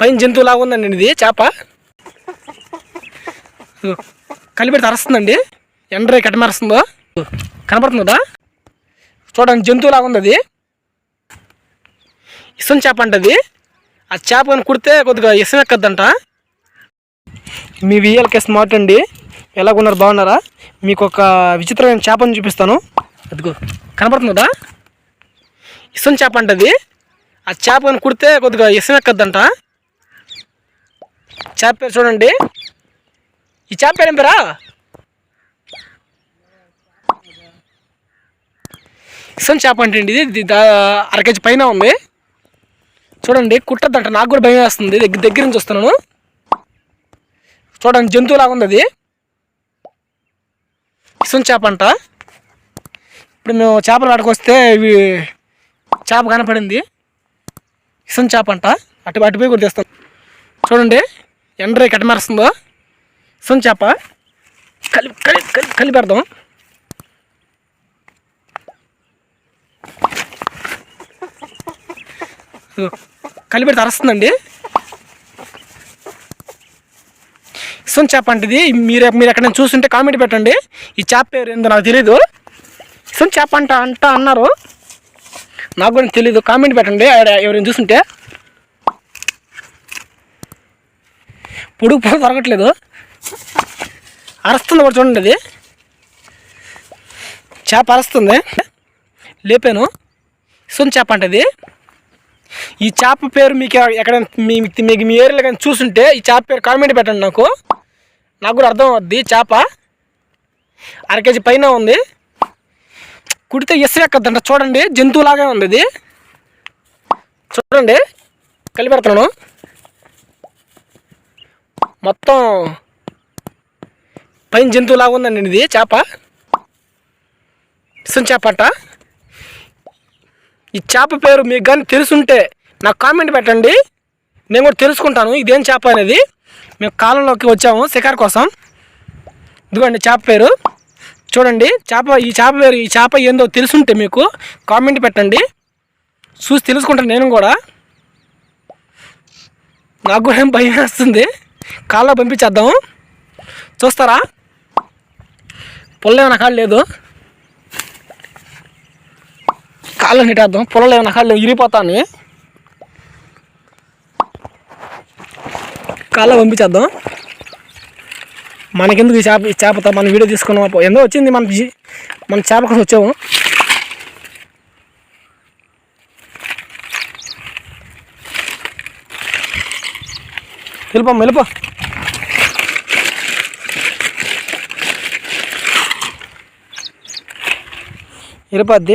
పైన జంతువులాగా ఉందండి ఇది చేప. కలిపెడితే అరుస్తుందండి. ఎండ్రై కట్టమరుస్తుందో కనపడుతుందా? చూడండి జంతువులాగా ఉంది అది. ఇసం చేప అంటది. ఆ చేపని కుడితే కొద్దిగా ఇసం ఎక్కద్దంట. మీ విఎల్కే స్మార్ట్ అండి. ఎలాగున్నారు, బాగున్నారా? మీకు ఒక విచిత్రమైన చేపని చూపిస్తాను. అదిగో కనపడుతుందా? ఇసం చేప అంటది. ఆ చేపని కుడితే కొద్దిగా ఇసం ఎక్కద్దంట. చేప పేరు చూడండి. ఈ చేప పేరు ఏం పేరా? ఇసం చేప అంటే ఇది 1/2 కేజీ పైన ఉంది. చూడండి కుట్టద్దంట. నాకు కూడా భయం వేస్తుంది దగ్గర నుంచి వస్తున్నాను. చూడండి జంతువులాగా ఉంది అది. ఇసం చేప అంట. ఇప్పుడు మేము చేపలు ఆడుకొస్తే ఇవి చేప కనపడింది. ఇసం చేప అంట. అటుపోయి కూడా తెస్తాం. చూడండి ఎండ్రై కట్టమరుస్తుందో. ఇసం చేప కలిపెడదాం. కలిపెడితే అరుస్తుందండి. ఇసం చేప అంటది. మీరు ఎక్కడైనా చూస్తుంటే కామెంట్ పెట్టండి. ఈ చేప పేరు ఏందో నాకు తెలీదు. ఇసం చేప అన్నారు. నాకు కూడా తెలీదు. కామెంట్ పెట్టండి ఎవరైనా చూస్తుంటే. పొడుగు దొరకట్లేదు. అరుస్తుంది కూడా చూడండి. అది చేప అరుస్తుంది. లేపాను. ఇసం చేప అంటది. ఈ చేప పేరు మీకు ఎక్కడైనా మీ ఏరియాలో కానీ చూస్తుంటే ఈ చేప పేరు కామెంట్ పెట్టండి. నాకు కూడా అర్థం అవుద్ది. చేప 1/2 కేజీ పైన ఉంది. కుడితే ఇసుక ఎక్కద్దంట. చూడండి జంతువులాగే ఉంది ఇది. చూడండి కలిపెడుతున్నాను. మొత్తం పైన జంతువులాగా ఉందండి ఇది చేప. ఇసం చేప అంట. ఈ చేప పేరు మీకు కానీ తెలుసుంటే నాకు కామెంట్ పెట్టండి. నేను కూడా తెలుసుకుంటాను ఇదేం చేప అనేది. మేము కాలంలోకి వచ్చాము షికారు కోసం. ఇదిగోండి చేప పేరు చూడండి. ఈ చేప ఏందో తెలుసుంటే మీకు కామెంట్ పెట్టండి. చూసి తెలుసుకుంటాను నేను కూడా. నాకు కూడా ఏం భయం వేస్తుంది. కాల్లో పంపించేద్దాము. చూస్తారా? పొలం ఏమైనా కాళ్ళు లేదు. కాళ్ళు నెట్టేద్దాం. పొలంలో ఏమైనా కాళ్ళు ఇరిగిపోతాను. కాళ్ళ పంపించేద్దాం. మనకెందుకు ఈ చేపతో మనం వీడియో తీసుకున్నాం. ఎంతో వచ్చింది మన చేప కోసం వచ్చాము. వెళ్ళిపో వెళ్ళిపోద్ది.